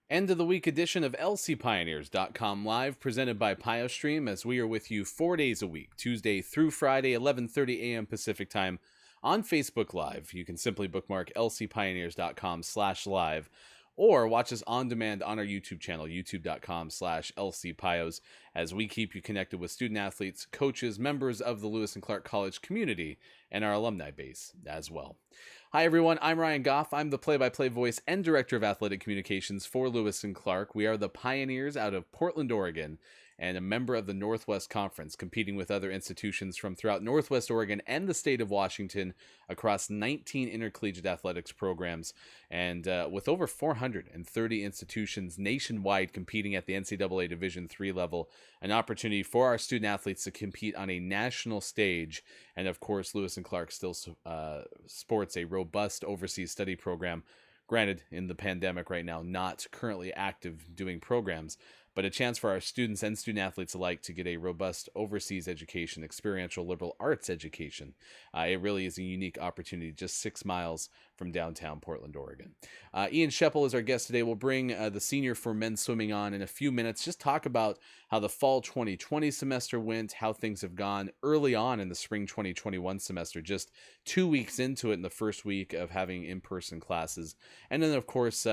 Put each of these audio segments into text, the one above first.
End of the week edition of lcpioneers.com live, presented by PioStream, as we are with you 4 days a week, Tuesday through Friday, 11:30 a.m. Pacific time on Facebook Live. You can simply bookmark lcpioneers.com/live or watch us on demand on our YouTube channel, youtube.com/lcpios, as we keep you connected with student athletes, coaches, members of the Lewis and Clark College community, and our alumni base as well. Hi, everyone. I'm Ryan Goff. I'm the play-by-play voice and director of athletic communications for Lewis and Clark. We are the Pioneers out of Portland, Oregon, and a member of the Northwest Conference, competing with other institutions from throughout Northwest Oregon and the state of Washington across 19 intercollegiate athletics programs, and with over 430 institutions nationwide competing at the NCAA Division III level, an opportunity for our student athletes to compete on a national stage. And of course, Lewis and Clark still sports a robust overseas study program. Granted, in the pandemic right now, not currently active doing programs, but a chance for our students and student athletes alike to get a robust overseas education, experiential liberal arts education. It really is a unique opportunity just 6 miles from downtown Portland, Oregon. Ian Shepel is our guest today. We'll bring the senior for men's swimming on in a few minutes. Just talk about how the fall 2020 semester went, how things have gone early on in the spring 2021 semester, just 2 weeks into it in the first week of having in-person classes. And then, of course,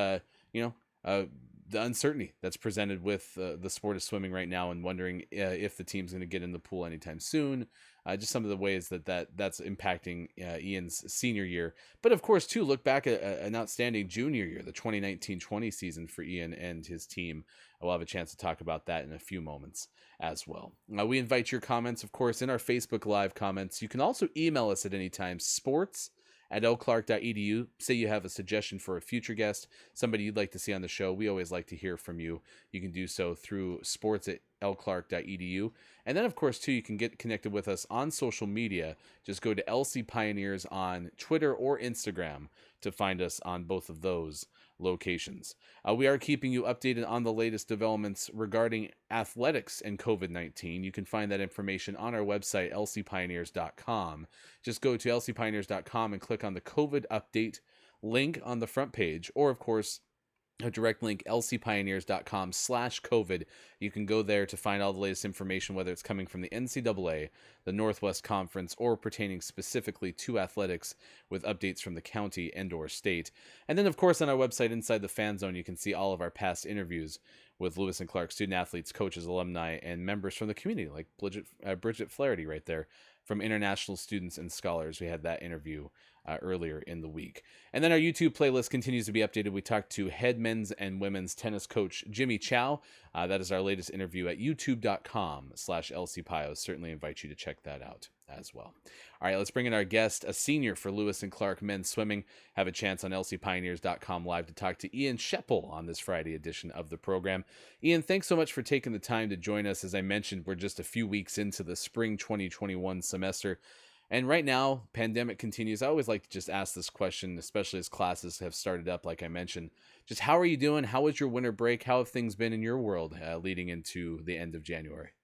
the uncertainty that's presented with the sport of swimming right now, and wondering if the team's going to get in the pool anytime soon. Just some of the ways that's impacting Ian's senior year. But of course, too, look back at an outstanding junior year, the 2019-20 season for Ian and his team. We'll have a chance to talk about that in a few moments as well. We invite your comments, of course, in our Facebook Live comments. You can also email us at any time, sports@lclark.edu. Say you have a suggestion for a future guest, somebody you'd like to see on the show. We always like to hear from you. You can do so through sports@lclark.edu. And then, of course, too, you can get connected with us on social media. Just go to LC Pioneers on Twitter or Instagram to find us on both of those locations. We are keeping you updated on the latest developments regarding athletics and COVID-19. You can find that information on our website, lcpioneers.com. Just go to lcpioneers.com and click on the COVID update link on the front page, or, of course, a direct link, lcpioneers.com/COVID. You can go there to find all the latest information, whether it's coming from the NCAA, the Northwest Conference, or pertaining specifically to athletics, with updates from the county and or state. And then, of course, on our website, inside the fan zone, you can see all of our past interviews with Lewis and Clark student athletes, coaches, alumni, and members from the community, like Bridget Flaherty right there, from international students and scholars. We had that interview earlier in the week. And then our YouTube playlist continues to be updated. We talked to head men's and women's tennis coach Jimmy Chow. That is our latest interview at youtube.com/lcpios. Certainly invite you to check that out as well. All right, let's bring in our guest, a senior for Lewis and Clark men's swimming. Have a chance on lcpioneers.com live to talk to Ian Shepel on this Friday edition of the program. Ian, thanks so much for taking the time to join us. As I mentioned, we're just a few weeks into the spring 2021 semester. And right now, pandemic continues. I always like to just ask this question, especially as classes have started up, like I mentioned. Just how are you doing? How was your winter break? How have things been in your world leading into the end of January?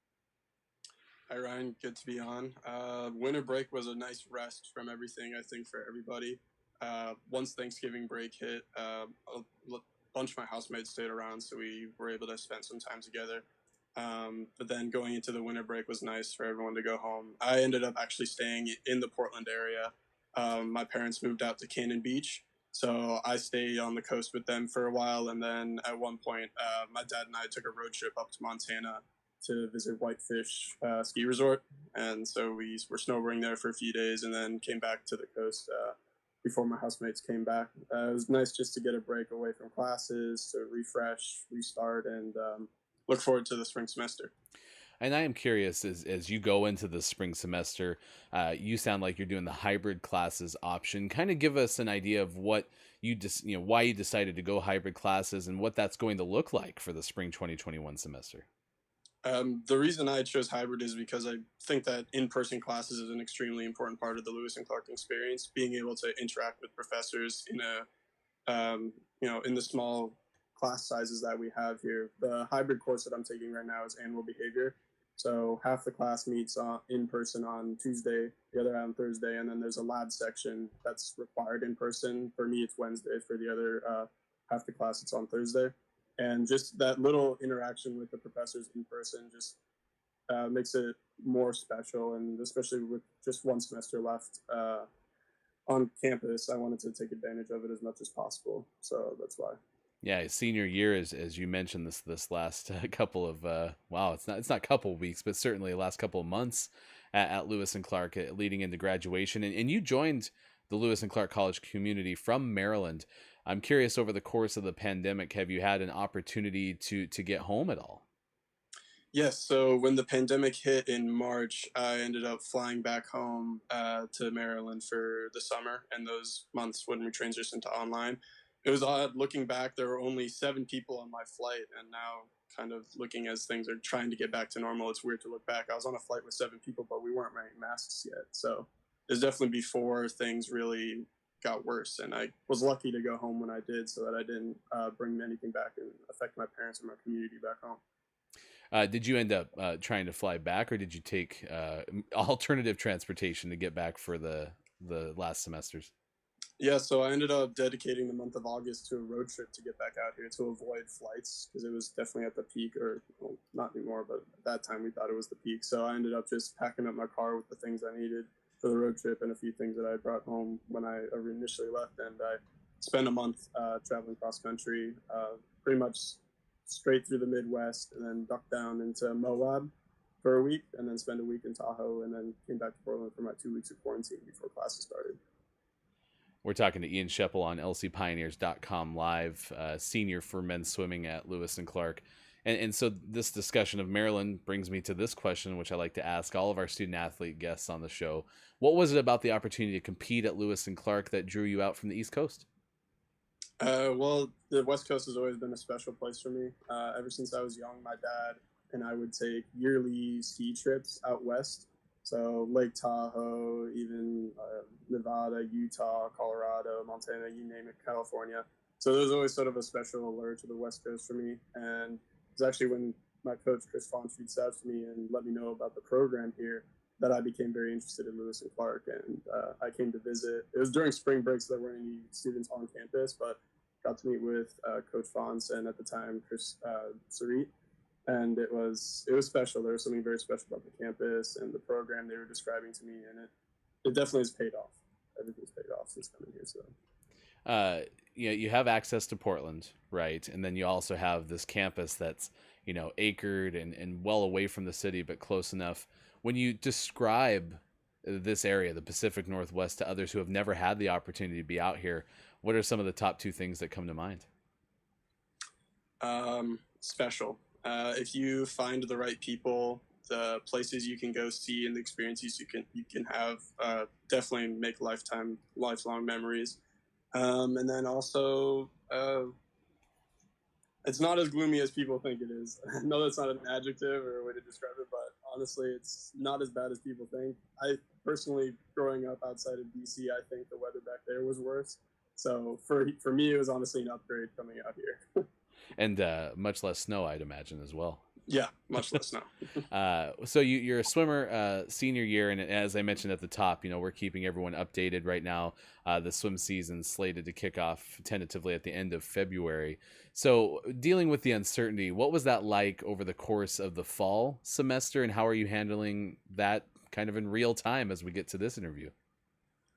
Hi, Ryan. Good to be on. Winter break was a nice rest from everything, I think, for everybody. Once Thanksgiving break hit, a bunch of my housemates stayed around, so we were able to spend some time together. But then going into the winter break was nice for everyone to go home. I ended up actually staying in the Portland area. My parents moved out to Cannon Beach, so I stayed on the coast with them for a while. And then at one point, my dad and I took a road trip up to Montana to visit Whitefish Ski Resort. And so we were snowboarding there for a few days and then came back to the coast before my housemates came back. It was nice just to get a break away from classes, to refresh, restart, and look forward to the spring semester. And I am curious, as you go into the spring semester, you sound like you're doing the hybrid classes option. Kind of give us an idea of what why you decided to go hybrid classes and what that's going to look like for the spring 2021 semester. The reason I chose hybrid is because I think that in-person classes is an extremely important part of the Lewis and Clark experience. Being able to interact with professors in in the small class sizes that we have here. The hybrid course that I'm taking right now is animal behavior. So half the class meets in person on Tuesday, the other on Thursday, and then there's a lab section that's required in person. For me, it's Wednesday. For the other half the class, it's on Thursday. And just that little interaction with the professors in person just makes it more special. And especially with just one semester left on campus, I wanted to take advantage of it as much as possible. So that's why. Yeah, senior year, as you mentioned, this last couple of wow, it's not couple of weeks, but certainly the last couple of months at Lewis and Clark, leading into graduation, and you joined the Lewis and Clark College community from Maryland. I'm curious, over the course of the pandemic, have you had an opportunity to get home at all? Yes, so when the pandemic hit in March, I ended up flying back home to Maryland for the summer and those months when we transitioned to online. It was odd looking back. There were only 7 people on my flight, and now, kind of looking as things are trying to get back to normal, it's weird to look back. I was on a flight with 7 people, but we weren't wearing masks yet. So it was definitely before things really got worse. And I was lucky to go home when I did so that I didn't bring anything back and affect my parents or my community back home. Did you end up trying to fly back, or did you take alternative transportation to get back for the last semesters? Yeah, so I ended up dedicating the month of August to a road trip to get back out here to avoid flights because it was definitely at the peak, or well, not anymore, but at that time we thought it was the peak. So I ended up just packing up my car with the things I needed for the road trip and a few things that I brought home when I initially left. And I spent a month traveling cross country, pretty much straight through the Midwest, and then ducked down into Moab for a week, and then spent a week in Tahoe, and then came back to Portland for my 2 weeks of quarantine before classes started. We're talking to Ian Shepel on lcpioneers.com live, senior for men's swimming at Lewis and Clark. And so this discussion of Maryland brings me to this question, which I like to ask all of our student athlete guests on the show. What was it about the opportunity to compete at Lewis and Clark that drew you out from the East Coast? Well, the West Coast has always been a special place for me. Ever since I was young, my dad and I would take yearly ski trips out west. So Lake Tahoe, even Nevada, Utah, Colorado, Montana, you name it, California. So there was always sort of a special allure to the West Coast for me. And it was actually when my coach, Chris Fons, reached out to me and let me know about the program here that I became very interested in Lewis and Clark. And I came to visit. It was during spring break, so there weren't any students on campus, but got to meet with Coach Fons and at the time Chris Sarit, and it was special. There was something very special about the campus and the program they were describing to me, and it definitely has paid off. Everything's paid off since coming here. So, you have access to Portland, right? And then you also have this campus that's acred and well away from the city, but close enough. When you describe this area, the Pacific Northwest, to others who have never had the opportunity to be out here, what are some of the top 2 things that come to mind? Special. If you find the right people, the places you can go see, and the experiences you can have, definitely make lifelong memories. And then also, it's not as gloomy as people think it is. I know that's not an adjective or a way to describe it, but honestly, it's not as bad as people think. I personally, growing up outside of DC, I think the weather back there was worse. So for me, it was honestly an upgrade coming out here. And much less snow, I'd imagine, as well. Yeah, much less now. So you're a swimmer senior year, and as I mentioned at the top, we're keeping everyone updated right now. The swim season slated to kick off tentatively at the end of February. So dealing with the uncertainty, what was that like over the course of the fall semester, and how are you handling that kind of in real time as we get to this interview?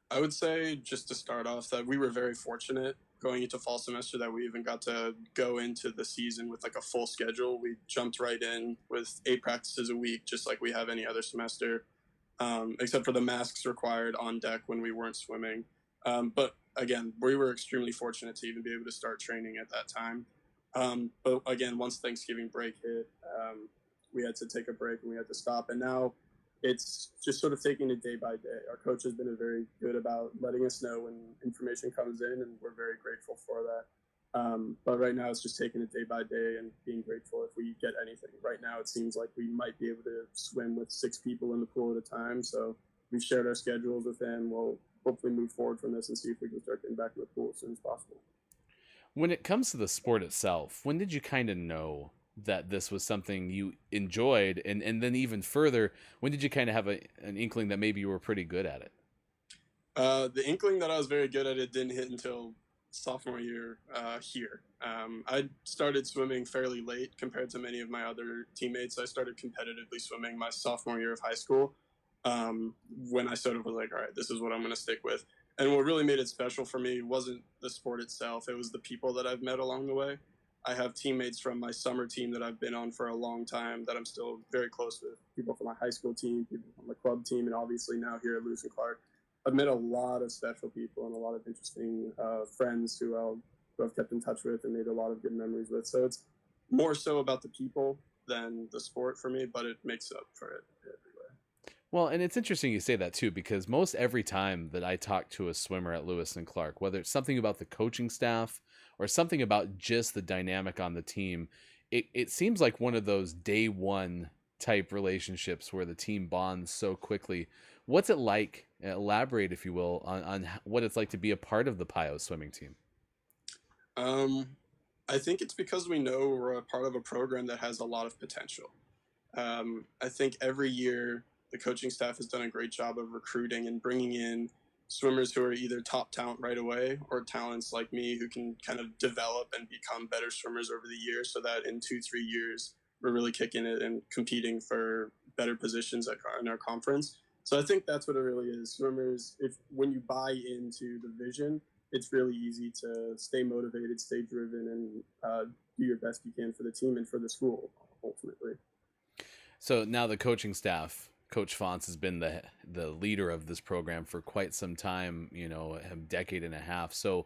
I would say, just to start off, that we were very fortunate going into fall semester that we even got to go into the season with like a full schedule. We jumped right in with 8 practices a week, just like we have any other semester, except for the masks required on deck when we weren't swimming. But again, we were extremely fortunate to even be able to start training at that time. But again, once Thanksgiving break hit, we had to take a break and we had to stop. And now it's just sort of taking it day by day. Our coach has been very good about letting us know when information comes in, and we're very grateful for that. But right now it's just taking it day by day and being grateful if we get anything. Right now it seems like we might be able to swim with 6 people in the pool at a time. So we've shared our schedules with him. We'll hopefully move forward from this and see if we can start getting back in the pool as soon as possible. When it comes to the sport itself, when did you kind of know that this was something you enjoyed, and then even further, when did you kind of have an inkling that maybe you were pretty good at it? The inkling that I was very good at it didn't hit until sophomore year here. I started swimming fairly late compared to many of my other teammates. I started competitively swimming my sophomore year of high school, when I sort of was like, all right, this is what I'm going to stick with. And what really made it special for me wasn't the sport itself, it was the people that I've met along the way. I have teammates from my summer team that I've been on for a long time that I'm still very close with. People from my high school team, people from my club team, and obviously now here at Lewis and Clark. I've met a lot of special people and a lot of interesting friends who I've kept in touch with and made a lot of good memories with. So it's more so about the people than the sport for me, but it makes up for it everywhere. Well, and it's interesting you say that too, because most every time that I talk to a swimmer at Lewis and Clark, whether it's something about the coaching staff or something about just the dynamic on the team, it seems like one of those day one type relationships where the team bonds so quickly. What's it like? Elaborate, if you will, on what it's like to be a part of the PIO swimming team. Um, I think it's because we know we're a part of a program that has a lot of potential. I think every year the coaching staff has done a great job of recruiting and bringing in swimmers who are either top talent right away or talents like me who can kind of develop and become better swimmers over the years so that in 2 3 years we're really kicking it and competing for better positions in our conference. So I think that's what it really is. Swimmers, if when you buy into the vision, it's really easy to stay motivated, stay driven, and do your best you can for the team and for the school ultimately. So now the coaching staff, Coach Fonts has been the leader of this program for quite some time, a decade and a half. So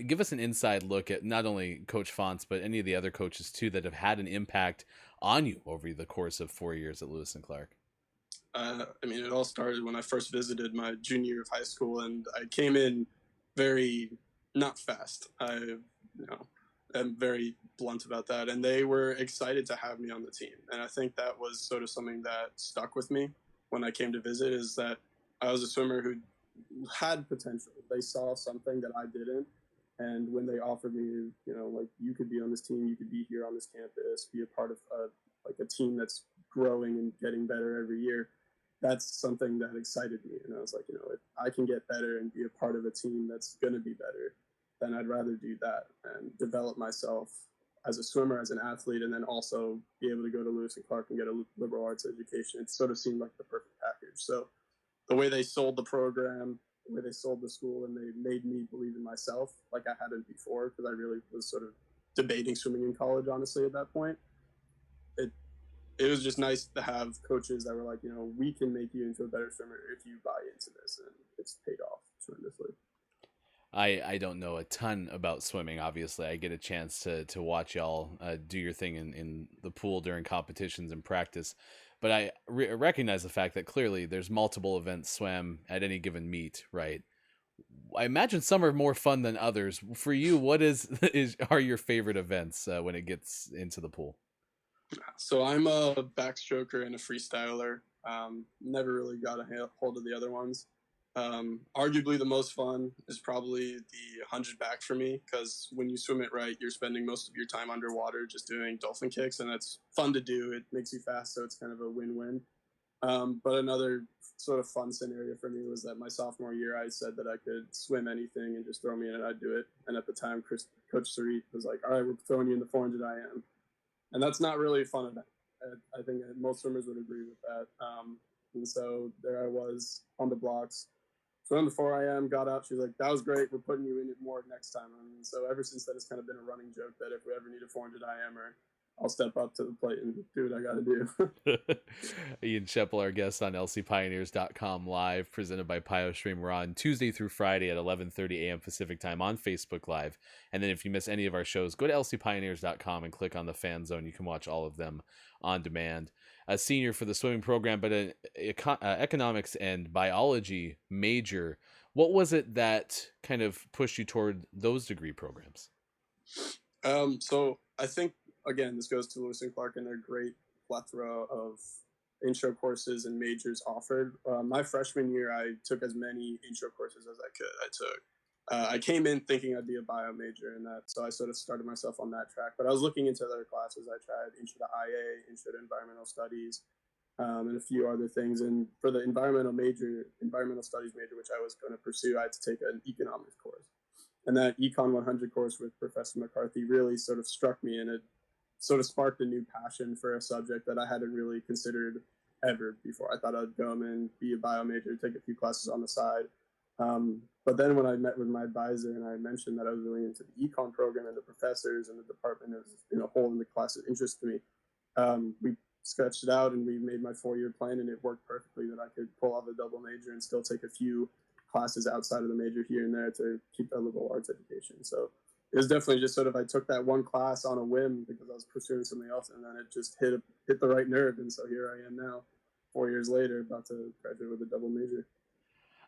give us an inside look at not only Coach Fonts, but any of the other coaches too that have had an impact on you over the course of 4 years at Lewis and Clark. I mean, it all started when I first visited my junior year of high school, and I came in very not fast. I'm very blunt about that, and they were excited to have me on the team, and I think that was sort of something that stuck with me when I came to visit. Is that I was a swimmer who had potential. They saw something that I didn't, and when they offered me, like you could be on this team, you could be here on this campus, be a part of like a team that's growing and getting better every year, that's something that excited me. And I was like, if I can get better and be a part of a team that's going to be better, then I'd rather do that and develop myself as a swimmer, as an athlete, and then also be able to go to Lewis and Clark and get a liberal arts education. It sort of seemed like the perfect package. So the way they sold the program, the way they sold the school, and they made me believe in myself like I hadn't before, because I really was sort of debating swimming in college, honestly, at that point. It it was just nice to have coaches that were like, we can make you into a better swimmer if you buy into this, and it's paid off tremendously. I don't know a ton about swimming. Obviously, I get a chance to watch y'all do your thing in the pool during competitions and practice, but I recognize the fact that clearly there's multiple events swam at any given meet, right? I imagine some are more fun than others. For you, what is are your favorite events when it gets into the pool? So I'm a backstroker and a freestyler. Never really got a hold of the other ones. Arguably, the most fun is probably the 100 back for me, because when you swim it right, you're spending most of your time underwater just doing dolphin kicks, and that's fun to do. It makes you fast, so it's kind of a win-win. But another sort of fun scenario for me was that my sophomore year, I said that I could swim anything and just throw me in and I'd do it. And at the time, Coach Sarit was like, all right, we're throwing you in the 400 IM. And that's not really a fun event. I think most swimmers would agree with that. And so there I was on the blocks. So on the 4 IM, got out. She was like, that was great. We're putting you in it more next time. And so ever since then, it's kind of been a running joke that if we ever need a 400 IM, or I'll step up to the plate and do what I got to do. Ian Shepel, our guest on lcpioneers.com live, presented by PioStream. We're on Tuesday through Friday at 11:30 a.m. Pacific time on Facebook Live. And then if you miss any of our shows, go to lcpioneers.com and click on the fan zone. You can watch all of them on demand. A senior for the swimming program, but an economics and biology major. What was it that kind of pushed you toward those degree programs? So I think, again, this goes to Lewis and Clark and their great plethora of intro courses and majors offered. My freshman year, I took as many intro courses as I could. I came in thinking I'd be a bio major in that, so I sort of started myself on that track. But I was looking into other classes. I tried Intro to IA, Intro to Environmental Studies, and a few other things. And for the environmental studies major, which I was going to pursue, I had to take an economics course. And that Econ 100 course with Professor McCarthy really sort of struck me, and it sort of sparked a new passion for a subject that I hadn't really considered ever before. I thought I'd come and be a bio major, take a few classes on the side. But then when I met with my advisor and I mentioned that I was really into the econ program and the professors and the department as a whole in the class of interest to me, we sketched it out and we made my 4-year plan, and it worked perfectly that I could pull off a double major and still take a few classes outside of the major here and there to keep that liberal arts education. So it was definitely just sort of, I took that one class on a whim because I was pursuing something else, and then it just hit the right nerve, and so here I am now, 4 years later, about to graduate with a double major.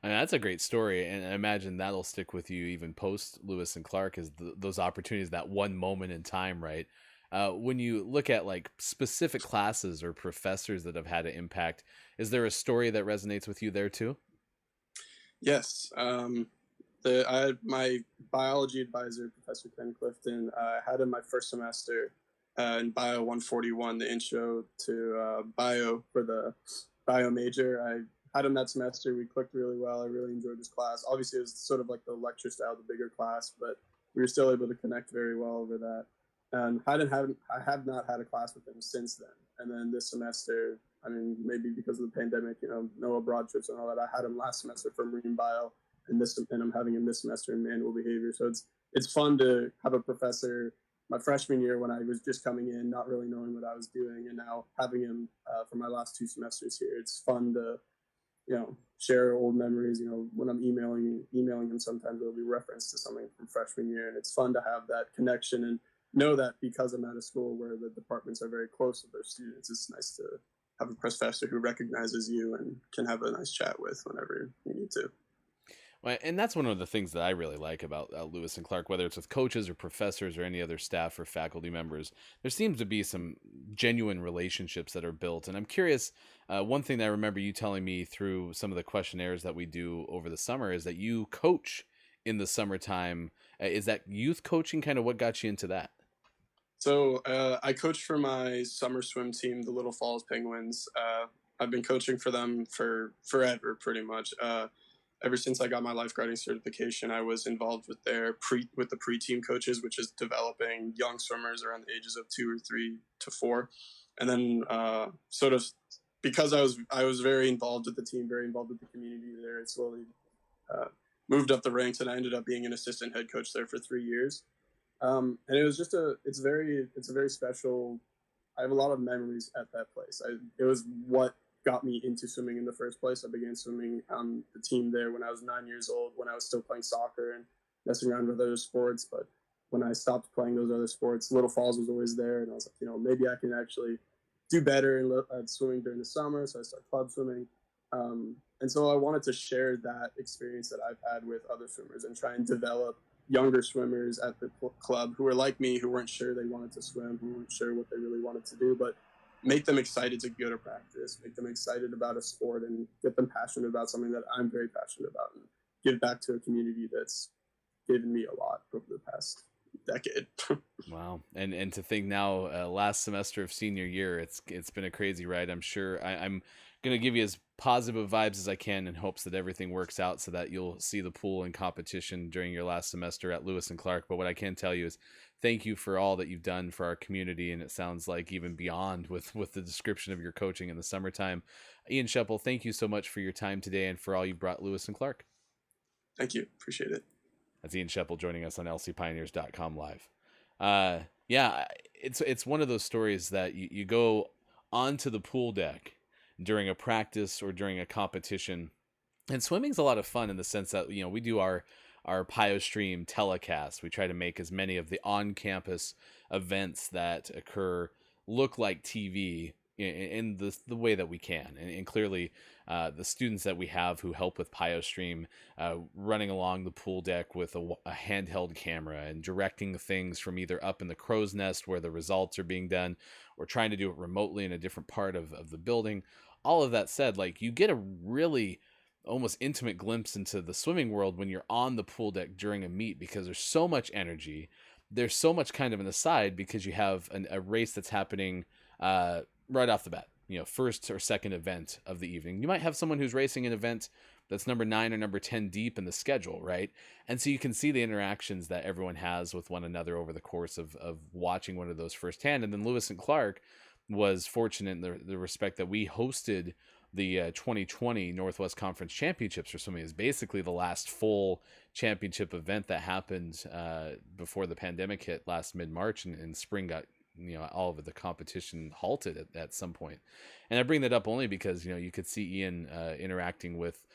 I mean, that's a great story, and I imagine that'll stick with you even post Lewis and Clark, is those opportunities, that one moment in time, right? When you look at like specific classes or professors that have had an impact, is there a story that resonates with you there too? Yes. I had my biology advisor, Professor Ken Clifton. I had in my first semester in Bio 141, the intro to bio for the bio major. I had him that semester. We clicked really well. I really enjoyed his class. Obviously, it was sort of like the lecture style, the bigger class, but we were still able to connect very well over that. And I have not had a class with him since then. And then this semester, I mean, maybe because of the pandemic, no abroad trips and all that. I had him last semester for marine bio, and I'm having him this semester in manual behavior. So it's fun to have a professor my freshman year when I was just coming in, not really knowing what I was doing, and now having him for my last 2 semesters here. It's fun to share old memories. When I'm emailing him, sometimes it'll be reference to something from freshman year, and it's fun to have that connection and know that because I'm at a school where the departments are very close with their students, it's nice to have a professor who recognizes you and can have a nice chat with whenever you need to. Well, and that's one of the things that I really like about Lewis and Clark, whether it's with coaches or professors or any other staff or faculty members. There seems to be some genuine relationships that are built. And I'm curious, one thing that I remember you telling me through some of the questionnaires that we do over the summer is that you coach in the summertime. Is that youth coaching kind of what got you into that? So I coach for my summer swim team, the Little Falls Penguins. I've been coaching for them for forever, pretty much. Ever since I got my lifeguarding certification, I was involved with with the pre-team coaches, which is developing young swimmers around the ages of 2 or 3 to 4. And then sort of because I was very involved with the team, very involved with the community there, it slowly uh, moved up the ranks, and I ended up being an assistant head coach there for 3 years. And it was just it's a very special. I have a lot of memories at that place. It was what got me into swimming in the first place. I began swimming on the team there when I was 9 years old, when I was still playing soccer and messing around with other sports. But when I stopped playing those other sports, Little Falls was always there, and I was like, maybe I can actually do better at swimming during the summer. So I started club swimming. And so I wanted to share that experience that I've had with other swimmers and try and develop younger swimmers at the club who were like me, who weren't sure they wanted to swim, who weren't sure what they really wanted to do, but make them excited to go to practice, make them excited about a sport, and get them passionate about something that I'm very passionate about, and give back to a community that's given me a lot over the past decade. Wow. And to think now, last semester of senior year, it's been a crazy ride. I'm sure I'm gonna give you as positive vibes as I can in hopes that everything works out so that you'll see the pool in competition during your last semester at Lewis and Clark. But what I can tell you is thank you for all that you've done for our community, and it sounds like even beyond with the description of your coaching in the summertime. Ian Shepel, thank you so much for your time today and for all you brought Lewis and Clark. Thank you. Appreciate it. That's Ian Shepel joining us on lcpioneers.com live. Yeah, it's one of those stories that you go onto the pool deck during a practice or during a competition, and swimming's a lot of fun in the sense that we do our PioStream telecast. We try to make as many of the on-campus events that occur look like TV in the way that we can. And clearly, the students that we have who help with PioStream, running along the pool deck with a handheld camera and directing things from either up in the crow's nest where the results are being done or trying to do it remotely in a different part of the building. All of that said, like, you get a really almost intimate glimpse into the swimming world when you're on the pool deck during a meet, because there's so much energy. There's so much kind of an aside because you have a race that's happening right off the bat, first or second event of the evening. You might have someone who's racing an event that's number 9 or number 10 deep in the schedule, right? And so you can see the interactions that everyone has with one another over the course of watching one of those firsthand. And then Lewis and Clark was fortunate in the respect that we hosted the 2020 Northwest Conference Championships for swimming. Is basically the last full championship event that happened before the pandemic hit last mid-March, and spring got, all of the competition halted at some point. And I bring that up only because, you could see Ian interacting with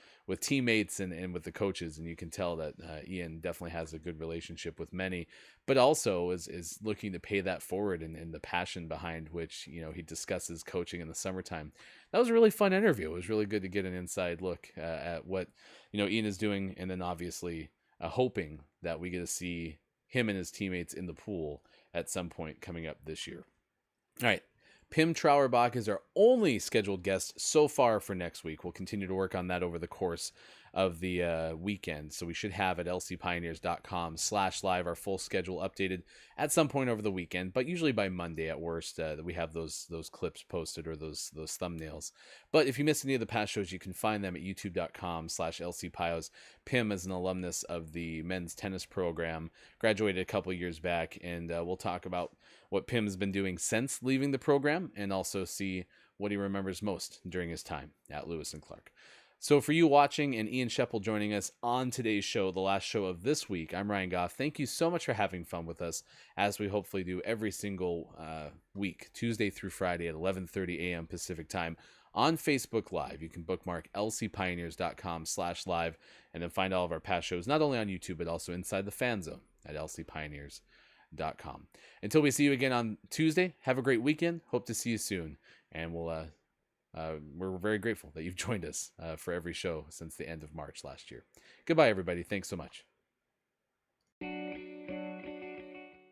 teammates and with the coaches, and you can tell that Ian definitely has a good relationship with many, but also is looking to pay that forward in the passion behind which, he discusses coaching in the summertime. That was a really fun interview. It was really good to get an inside look at what, Ian is doing, and then obviously hoping that we get to see him and his teammates in the pool at some point coming up this year. All right. Pim Trauerbach is our only scheduled guest so far for next week. We'll continue to work on that over the course of the weekend. So we should have at lcpioneers.com/live our full schedule updated at some point over the weekend, but usually by Monday at worst that we have those clips posted, or those thumbnails. But if you missed any of the past shows, you can find them at youtube.com/lcpios. Pim is an alumnus of the men's tennis program, graduated a couple years back, and we'll talk about what Pim has been doing since leaving the program, and also see what he remembers most during his time at Lewis and Clark. So for you watching, and Ian Shepel joining us on today's show, the last show of this week, I'm Ryan Goff. Thank you so much for having fun with us, as we hopefully do every single week, Tuesday through Friday at 11:30 a.m. Pacific time on Facebook Live. You can bookmark lcpioneers.com/live and then find all of our past shows, not only on YouTube, but also inside the fan zone at lcpioneers.com. Until we see you again on Tuesday, have a great weekend. Hope to see you soon. And we're very grateful that you've joined us for every show since the end of March last year. Goodbye, everybody. Thanks so much.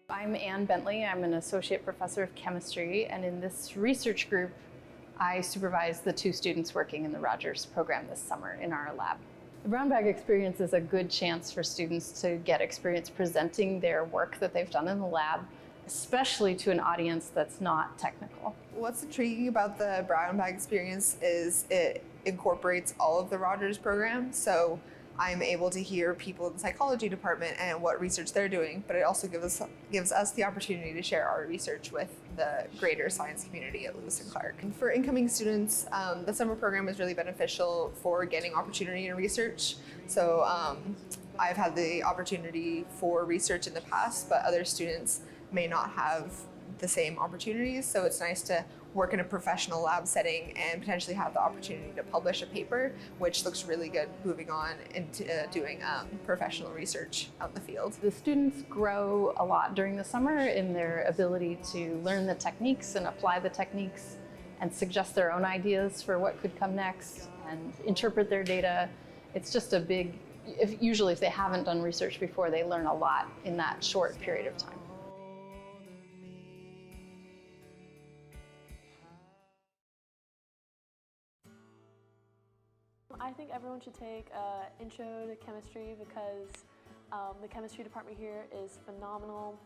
I'm Ann Bentley. I'm an associate professor of chemistry, and in this research group, I supervise the 2 students working in the Rogers program this summer in our lab. The brown bag experience is a good chance for students to get experience presenting their work that they've done in the lab, especially to an audience that's not technical. What's intriguing about the brown bag experience is it incorporates all of the Rogers program. So I'm able to hear people in the psychology department and what research they're doing, but it also gives us the opportunity to share our research with the greater science community at Lewis and Clark. And for incoming students, the summer program is really beneficial for getting opportunity in research. So I've had the opportunity for research in the past, but other students may not have the same opportunities. So it's nice to work in a professional lab setting and potentially have the opportunity to publish a paper, which looks really good moving on into doing professional research out in the field. The students grow a lot during the summer in their ability to learn the techniques and apply the techniques and suggest their own ideas for what could come next and interpret their data. It's just a big, usually if they haven't done research before, they learn a lot in that short period of time. I think everyone should take Intro to Chemistry because the chemistry department here is phenomenal.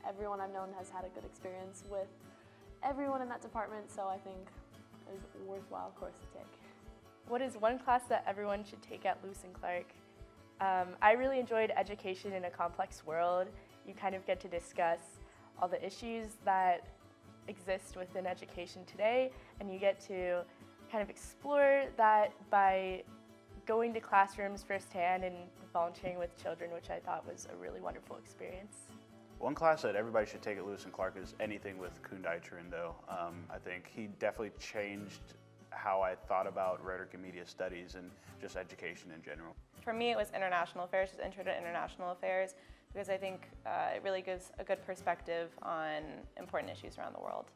Everyone I've known has had a good experience with everyone in that department, so I think it's a worthwhile course to take. What is one class that everyone should take at Lewis and Clark? I really enjoyed Education in a Complex World. You kind of get to discuss all the issues that exist within education today, and you get to kind of explore that by going to classrooms firsthand and volunteering with children, which I thought was a really wonderful experience. One class that everybody should take at Lewis and Clark is anything with Kundai though. I think he definitely changed how I thought about rhetoric and media studies and just education in general. For me, it was International Affairs, just Intro to International Affairs, because I think it really gives a good perspective on important issues around the world.